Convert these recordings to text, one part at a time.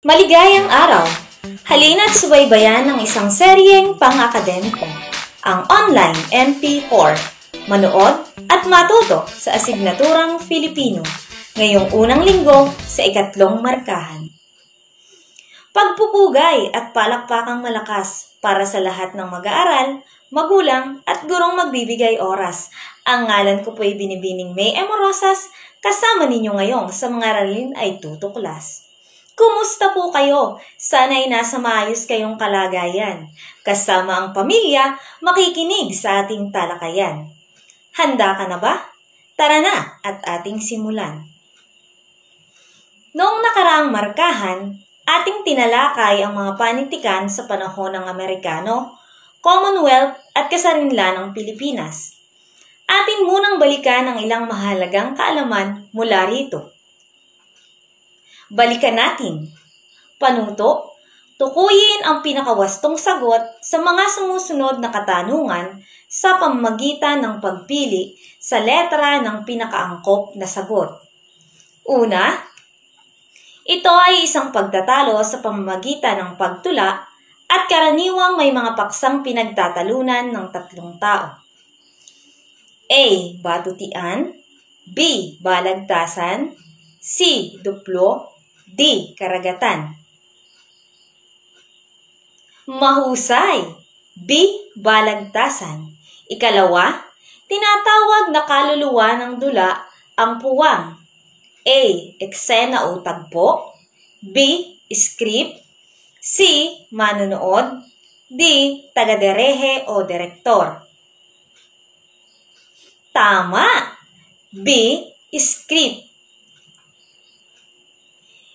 Maligayang araw! Halina't subaybayan ng isang seryeng pang-akademiko, ang Online MP4. Manood at matuto sa asignaturang Filipino ngayong unang linggo sa ikatlong markahan. Pagpupugay at palakpakang malakas para sa lahat ng mag-aaral, magulang at gurong magbibigay oras. Ang ngalan ko po'y Binibining May Amorosas, kasama ninyo ngayong sa mga aralin ay tutuklas. Kumusta po kayo? Sana'y nasa maayos kayong kalagayan. Kasama ang pamilya, makikinig sa ating talakayan. Handa ka na ba? Tara na at ating simulan. Noong nakaraang markahan, ating tinalakay ang mga panitikan sa panahon ng Amerikano, Commonwealth at kasarinlan ng Pilipinas. Atin munang balikan ang ilang mahalagang kaalaman mula rito. Balikan natin. Panuto, tukuyin ang pinakawastong sagot sa mga sumusunod na katanungan sa pamamagitan ng pagpili sa letra ng pinakaangkop na sagot. Una, ito ay isang pagtatalo sa pamamagitan ng pagtula at karaniwang may mga paksang pinagtatalunan ng tatlong tao. A. Batutian, B. Balagtasan, C. Duplo, D. Karagatan. Mahusay! B. Balagtasan. Ikalawa, tinatawag na kaluluwa ng dula ang puwang. A. Eksena o tagpo, B. Script, C. Manunood, D. Tagaderehe o direktor. Tama! B. Script.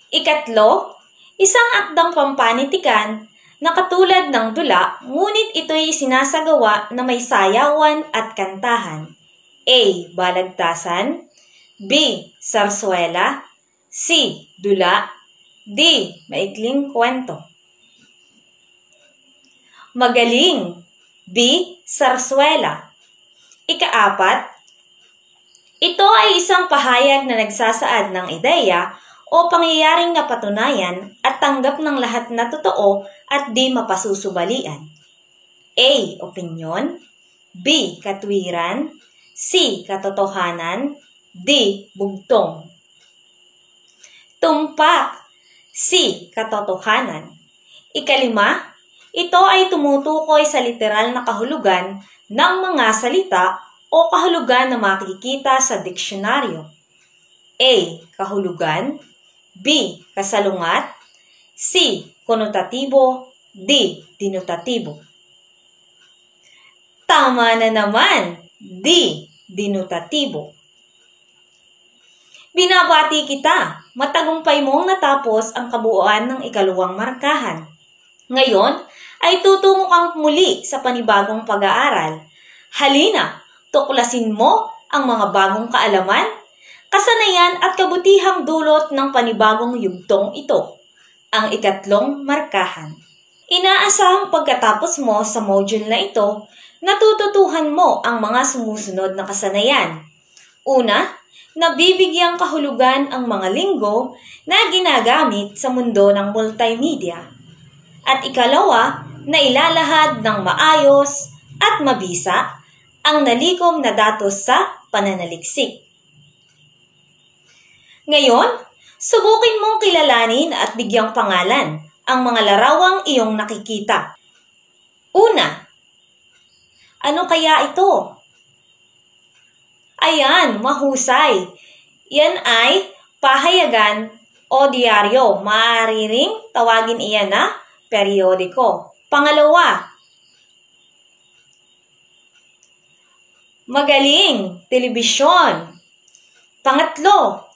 Ikatlo, isang akdang pampanitikan na katulad ng dula, ngunit ito'y sinasagawa na may sayawan at kantahan. A. Balagtasan, B. Sarsuela, C. Dula, D. Maikling kwento. Magaling! B. Sarsuela. Ikaapat, ito ay isang pahayag na nagsasaad ng ideya o pangyayaring napatunayan at tanggap ng lahat na totoo at di mapasusubalian. A. Opinyon, B. Katwiran, C. Katotohanan, D. Bugtong. Tumpak, C. Katotohanan. Ikalima, ito ay tumutukoy sa literal na kahulugan ng mga salita o kahulugan na makikita sa diksyonaryo. A. Kahulugan, B. Kasalungat, C. Konotatibo, D. Dinotatibo. Tama na naman! D. Dinotatibo. Binabati kita! Matagumpay mong natapos ang kabuuan ng ikaluwang markahan. Ngayon ay tutungo kang muli sa panibagong pag-aaral. Halina, tuklasin mo ang mga bagong kaalaman, kasanayan at kabutihang dulot ng panibagong yugtong ito, ang ikatlong markahan. Inaasahang pagkatapos mo sa module na ito, natututuhan mo ang mga sumusunod na kasanayan. Una, nabibigyang kahulugan ang mga linggo na ginagamit sa mundo ng multimedia. At ikalawa, na ilalahad ng maayos at mabisa ang nalikom na datos sa pananaliksik. Ngayon, subukin mong kilalanin at bigyang pangalan ang mga larawang iyong nakikita. Una, ano kaya ito? Ayan, mahusay. Yan ay pahayagan o diaryo. Maaari ring tawagin iyan na periodiko. Pangalawa, magaling, telebisyon. Pangatlo,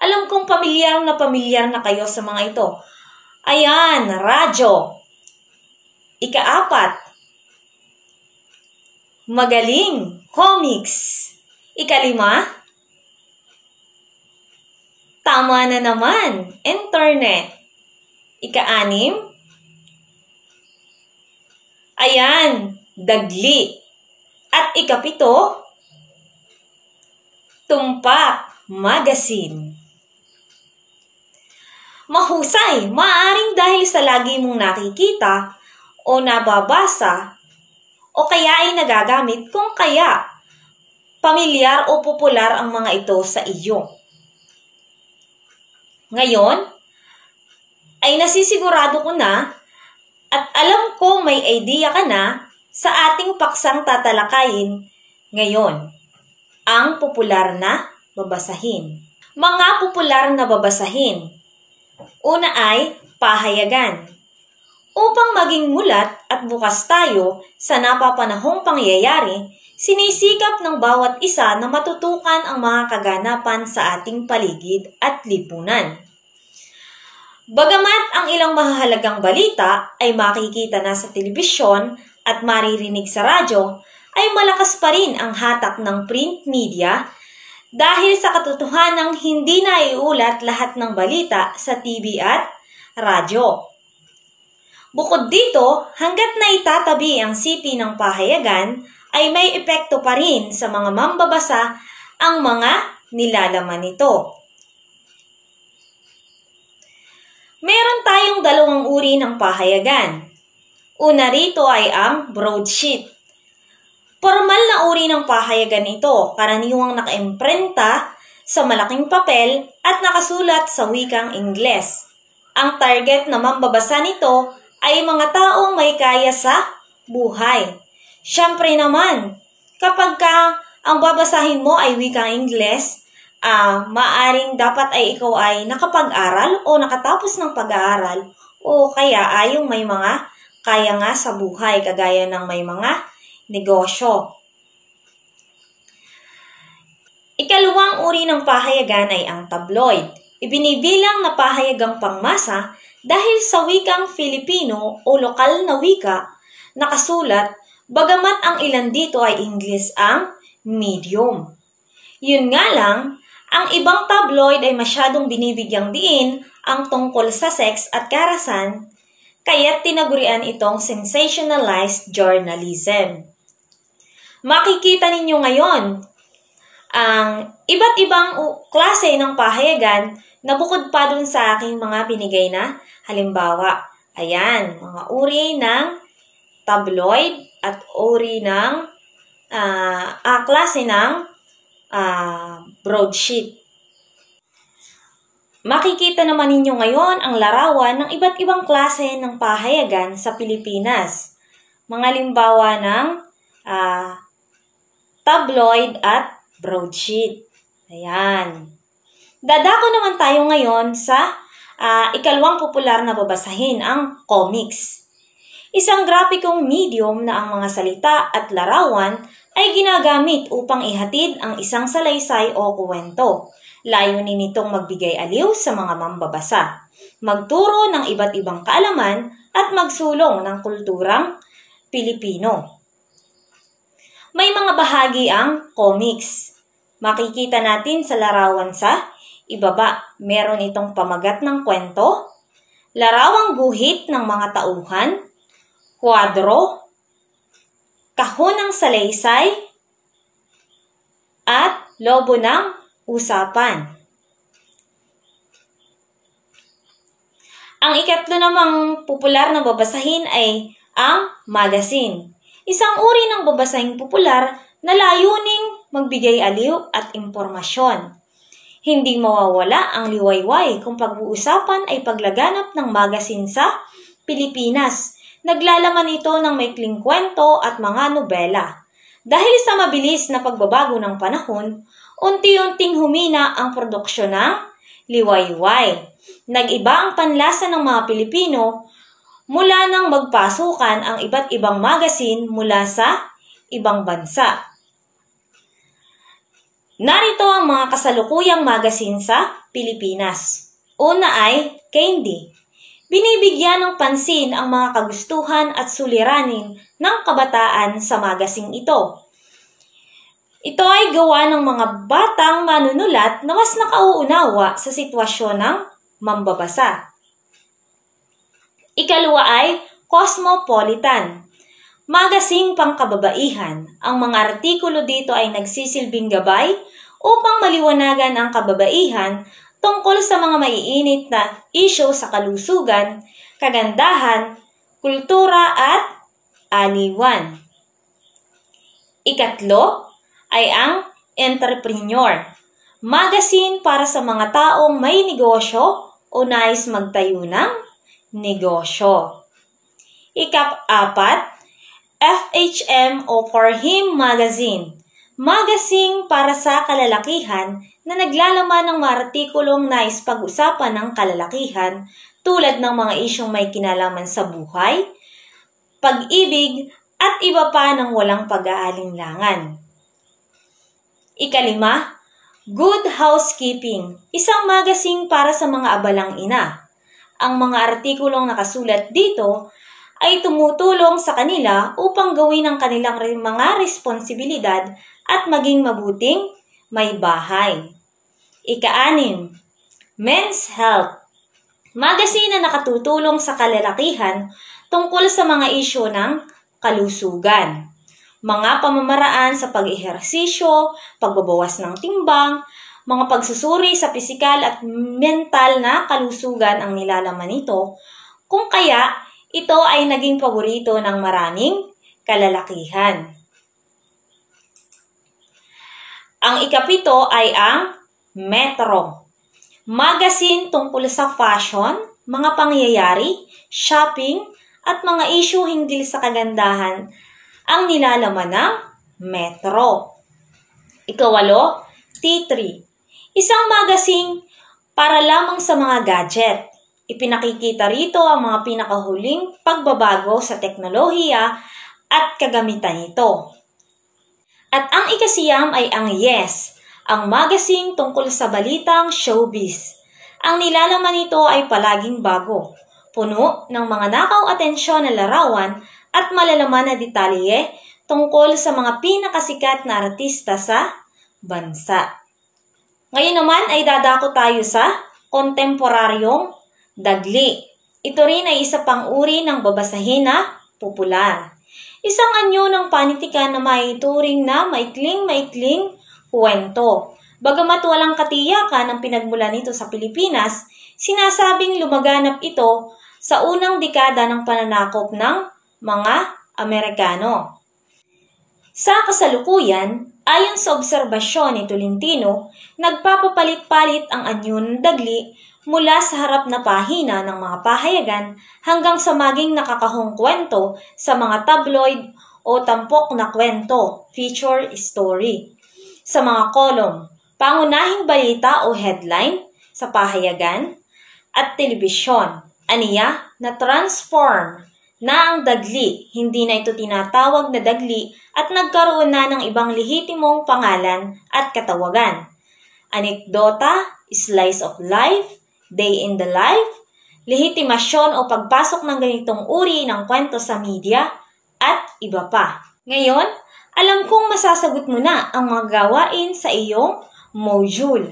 alam kong pamilyar na kayo sa mga ito. Ayan, radyo. Ikaapat, magaling, comics. Ikalima, tama na naman, internet. Ikaanim, ayan, dagli. At ikapito, tumpak, magazine. Mahusay, maaaring dahil sa lagi mong nakikita o nababasa o kaya ay nagagamit kung kaya pamilyar o popular ang mga ito sa iyo. Ngayon, ay nasisigurado ko na at alam ko may idea ka na sa ating paksang tatalakayin ngayon, ang popular na babasahin. Mga popular na babasahin. Una ay pahayagan. Upang maging mulat at bukas tayo sa napapanahong pangyayari, sinisikap ng bawat isa na matutukan ang mga kaganapan sa ating paligid at lipunan. Bagamat ang ilang mahahalagang balita ay makikita na sa telebisyon at maririnig sa radyo, ay malakas pa rin ang hatak ng print media dahil sa katotohanang hindi na iulat lahat ng balita sa TV at radyo. Bukod dito, hanggat na itatabi ang sipi ng pahayagan, ay may epekto pa rin sa mga mambabasa ang mga nilalaman nito. Meron tayong dalawang uri ng pahayagan. Una rito ay ang broadsheet. Formal na uri ng pahayagan ito, karaniwang nakaimprenta sa malaking papel at nakasulat sa wikang Ingles. Ang target na mambabasa nito ay mga taong may kaya sa buhay. Siyempre naman, kapag ang babasahin mo ay wikang Ingles, maaring dapat ay ikaw ay nakapag-aral o nakatapos ng pag-aaral o kaya ay yung may mga kaya nga sa buhay, kagaya ng may mga negosyo. Ikalawang uri ng pahayagan ay ang tabloid. Ibinibilang na pahayagang pangmasa dahil sa wikang Filipino o lokal na wika nakasulat, bagamat ang ilan dito ay English ang medium. Yun nga lang, ang ibang tabloid ay masyadong binibigyang diin ang tungkol sa sex at karahasan, kaya't tinagurian itong sensationalized journalism. Makikita ninyo ngayon ang iba't ibang klase ng pahayagan na bukod pa dun sa aking mga binigay na halimbawa. Ayan, mga uri ng tabloid at uri ng klase ng broadsheet. Makikita naman ninyo ngayon ang larawan ng iba't ibang klase ng pahayagan sa Pilipinas. Mga limbawa ng tabloid at broadsheet. Ayan. Dadako naman tayo ngayon sa ikalawang popular na babasahin, ang comics. Isang grapikong medium na ang mga salita at larawan ay ginagamit upang ihatid ang isang salaysay o kuwento. Layunin nitong magbigay aliw sa mga mambabasa, magturo ng iba't ibang kaalaman at magsulong ng kulturang Pilipino. May mga bahagi ang comics. Makikita natin sa larawan sa ibaba. Meron itong pamagat ng kwento, larawang guhit ng mga tauhan, kwadro, kahon ng salaysay, at lobo ng usapan. Ang ikatlo namang popular na babasahin ay ang magazine. Isang uri ng babasahing popular na layuning magbigay aliw at impormasyon. Hindi mawawala ang liwayway kung pag-uusapan ay paglaganap ng magazine sa Pilipinas. Naglalaman ito ng maikling kwento at mga nobela. Dahil sa mabilis na pagbabago ng panahon, unti-unting humina ang produksyon ng liwayway. Nag-iba ang panlasa ng mga Pilipino mula nang magpasukan ang iba't ibang magazine mula sa ibang bansa. Narito ang mga kasalukuyang magazine sa Pilipinas. Una ay Candy. Binibigyan ng pansin ang mga kagustuhan at suliranin ng kabataan sa magazine ito. Ito ay gawa ng mga batang manunulat na mas nakauunawa sa sitwasyon ng mambabasa. Ikalawa ay Cosmopolitan. Magazine pangkababaihan. Ang mga artikulo dito ay nagsisilbing gabay upang maliwanagan ang kababaihan tungkol sa mga maiinit na isyu sa kalusugan, kagandahan, kultura at aliwan. Ikatlo ay ang Entrepreneur, magazine para sa mga taong may negosyo o nais magtayo ng negosyo. Ika-4, FHM o For Him Magazine, magazine para sa kalalakihan na naglalaman ng mga artikulong nais pag-usapan ng kalalakihan tulad ng mga isyong may kinalaman sa buhay, pag-ibig, at iba pa ng walang pag-aalinlangan. Ika-5, Good Housekeeping, isang magazine para sa mga abalang ina. Ang mga artikulong nakasulat dito ay tumutulong sa kanila upang gawin ang kanilang mga responsibilidad at maging mabuting may bahay. Ika-6, Men's Health, magazine na nakatutulong sa kalalakihan tungkol sa mga isyu ng kalusugan, mga pamamaraan sa pag-ehersisyo, pagbabawas ng timbang, mga pagsusuri sa pisikal at mental na kalusugan ang nilalaman nito, kung kaya ito ay naging paborito ng maraming kalalakihan. Ang ika-7 ay ang Metro, magazine tungkol sa fashion, mga pangyayari, shopping, at mga isyu hinggil sa kagandahan ang nilalaman ng Metro. Ika-8, T3, isang magazine para lamang sa mga gadget. Ipinakikita rito ang mga pinakahuling pagbabago sa teknolohiya at kagamitan nito. At ang ika-9 ay ang Yes, ang magazine tungkol sa balitang showbiz. Ang nilalaman nito ay palaging bago, puno ng mga nakaw-atensyon na larawan at malalaman na detalye tungkol sa mga pinakasikat na artista sa bansa. Ngayon naman ay dadako tayo sa kontemporaryong dagli. Ito rin ay isa pang uri ng babasahin na popular. Isang anyo ng panitikan na maituring na maikling-maikling kwento. Bagamat walang katiyakan ang pinagmulan nito sa Pilipinas, sinasabing lumaganap ito sa unang dekada ng pananakop ng mga Amerikano. Sa kasalukuyan, ayon sa obserbasyon ni Tolentino, nagpapapalit-palit ang anyo ng dagli mula sa harap na pahina ng mga pahayagan hanggang sa maging nakakahong kwento sa mga tabloid o tampok na kwento, feature story, sa mga kolom, pangunahing balita o headline sa pahayagan at telebisyon. Aniya na transform na ang dagli, hindi na ito tinatawag na dagli at nagkaroon na ng ibang lehitimong pangalan at katawagan. Anekdota, slice of life, day in the life, lehitimasyon o pagpasok ng ganitong uri ng kwento sa media, at iba pa. Ngayon, alam kong masasagot mo na ang mga gawain sa iyong module.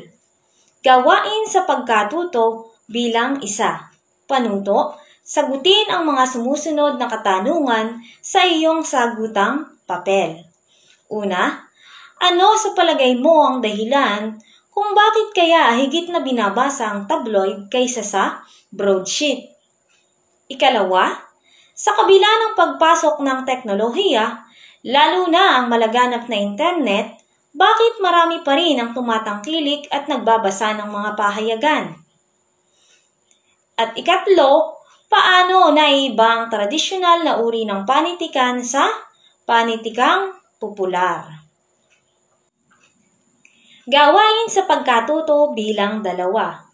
Gawain sa pagkatuto bilang isa. Panuto, sagutin ang mga sumusunod na katanungan sa iyong sagutang papel. Una, ano sa palagay mo ang dahilan kung bakit kaya higit na binabasa ang tabloid kaysa sa broadsheet? Ikalawa, sa kabila ng pagpasok ng teknolohiya, lalo na ang malaganap na internet, bakit marami pa rin ang tumatangkilik at nagbabasa ng mga pahayagan? At ikatlo, paano naiiba ang tradisyonal na uri ng panitikan sa panitikang popular? Gawain sa pagkatuto bilang 2.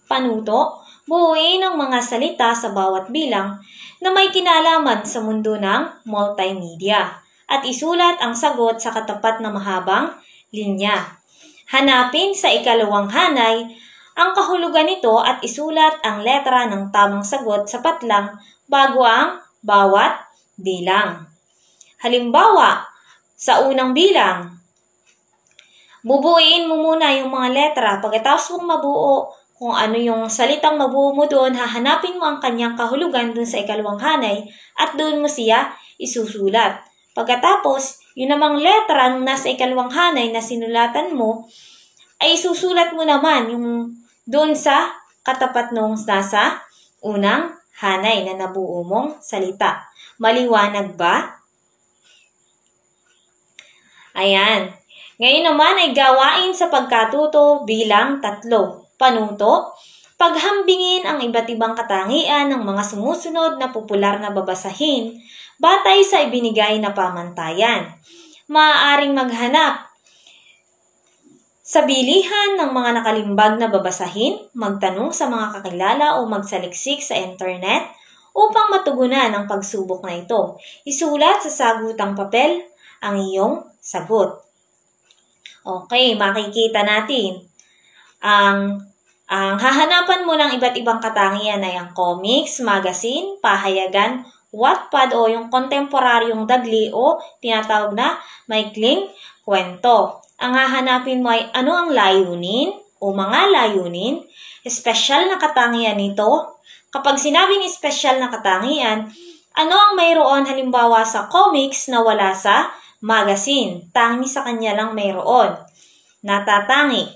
Panuto, buuin ang mga salita sa bawat bilang na may kinalaman sa mundo ng multimedia at isulat ang sagot sa katapat na mahabang linya. Hanapin sa ikalawang hanay ang kahulugan nito at isulat ang letra ng tamang sagot sa patlang bago ang bawat bilang. Halimbawa, sa unang bilang, bubuuin mo muna yung mga letra. Pagkatapos mong mabuo kung ano yung salitang mabuo mo doon, hahanapin mo ang kanyang kahulugan doon sa ikalawang hanay at doon mo siya isusulat. Pagkatapos, yun namang letra nung nasa ikalawang hanay na sinulatan mo, ay isusulat mo naman yung doon sa katapat nung nasa unang hanay na nabuo mong salita. Maliwanag ba? Ayan. Ngayon naman ay gawain sa pagkatuto bilang 3. Panuto, paghambingin ang iba't ibang katangian ng mga sumusunod na popular na babasahin batay sa ibinigay na pamantayan. Maaaring maghanap sa bilihan ng mga nakalimbag na babasahin, magtanong sa mga kakilala o magsaliksik sa internet upang matugunan ang pagsubok na ito. Isulat sa sagutang papel ang iyong sagot. Okay, makikita natin. Ang hahanapan mo ng iba't ibang katangian ay ang comics, magazine, pahayagan, Wattpad o yung kontemporaryong dagli o tinatawag na maikling kwento. Ang hahanapin mo ay ano ang layunin o mga layunin, espesyal na katangian nito. Kapag sinabing espesyal na katangian, ano ang mayroon halimbawa sa comics na wala sa magazine? Tangi sa kanya lang mayroon. Natatangi.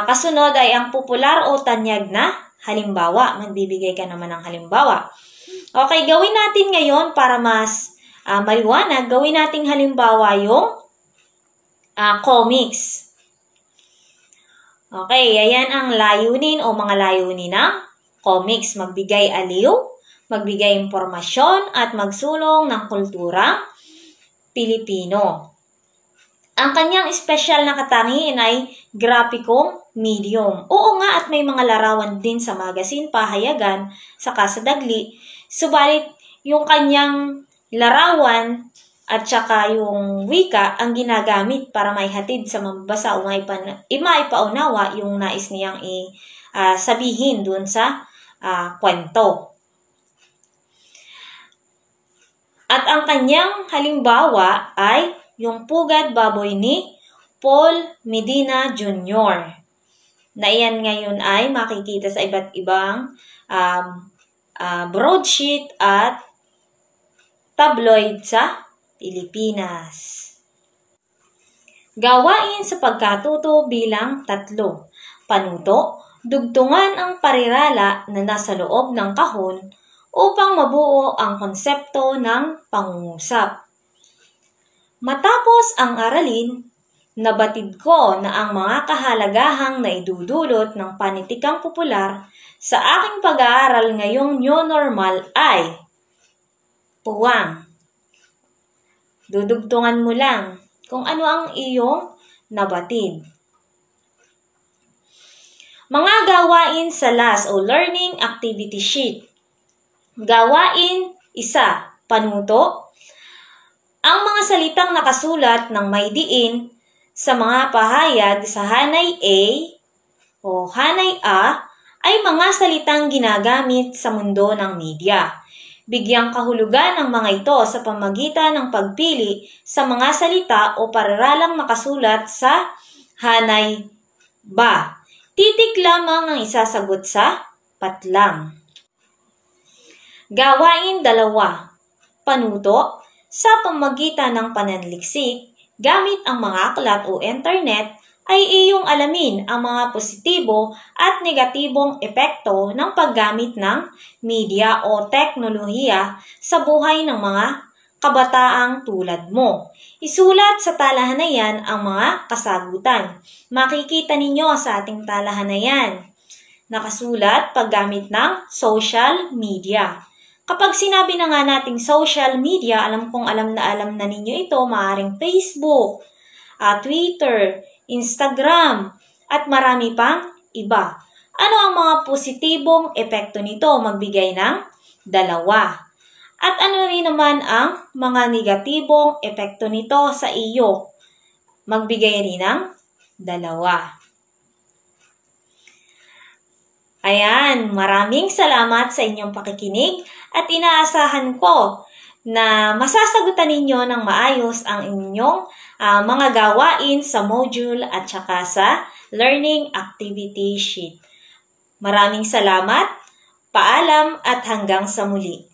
Kasunod ay ang popular o tanyag na halimbawa. Magbibigay ka naman ng halimbawa. Okay, gawin natin ngayon para mas maliwanag. Gawin natin halimbawa yung comics. Okay, ayan ang layunin o mga layunin ng comics. Magbigay aliw, magbigay impormasyon, at magsulong ng kulturang Pilipino. Ang kanyang espesyal na katangian ay grapikong medium. Oo nga, at may mga larawan din sa magazine, pahayagan, saka sa dagli. Subalit, yung kanyang larawan at saka yung wika ang ginagamit para maihatid sa mambasa o maipaunawa yung nais niyang sabihin dun sa kwento. At ang kanyang halimbawa ay yung Pugad Baboy ni Paul Medina Jr. na iyan ngayon ay makikita sa iba't ibang broadsheet at tabloid sa Pilipinas. Gawain sa pagkatuto bilang 3. Panuto, dugtungan ang parirala na nasa loob ng kahon upang mabuo ang konsepto ng pangungusap. Matapos ang aralin, nabatid ko na ang mga kahalagahang naidudulot ng panitikang popular sa aking pag-aaral ngayong new normal ay puwang. Dudugtungan mo lang kung ano ang iyong nabatid. Mga gawain sa LAS o Learning Activity Sheet. Gawain 1. Panuto. Ang mga salitang nakasulat ng may diin sa mga pahayag sa hanay A o hanay A ay mga salitang ginagamit sa mundo ng media. Bigyang kahulugan ang mga ito sa pamagitan ng pagpili sa mga salita o pariralang nakasulat sa hanay ba. Titik lamang ang isasagot sa patlang. Gawain 2. Panuto. Sa pamagitan ng pananliksik, gamit ang mga aklat o internet, ay iyong alamin ang mga positibo at negatibong epekto ng paggamit ng media o teknolohiya sa buhay ng mga kabataang tulad mo. Isulat sa talahan na yan ang mga kasagutan. Makikita ninyo sa ating talahan na yan. Nakasulat paggamit ng social media. Kapag sinabi na nga nating social media, alam na ninyo ito, maaaring Facebook, Twitter, Instagram, at marami pang iba. Ano ang mga positibong epekto nito? Magbigay ng 2. At ano rin naman ang mga negatibong epekto nito sa iyo? Magbigay rin ng 2. Ayan, maraming salamat sa inyong pakikinig at inaasahan ko na masasagutan ninyo ng maayos ang inyong mga gawain sa module at saka sa learning activity sheet. Maraming salamat, paalam at hanggang sa muli.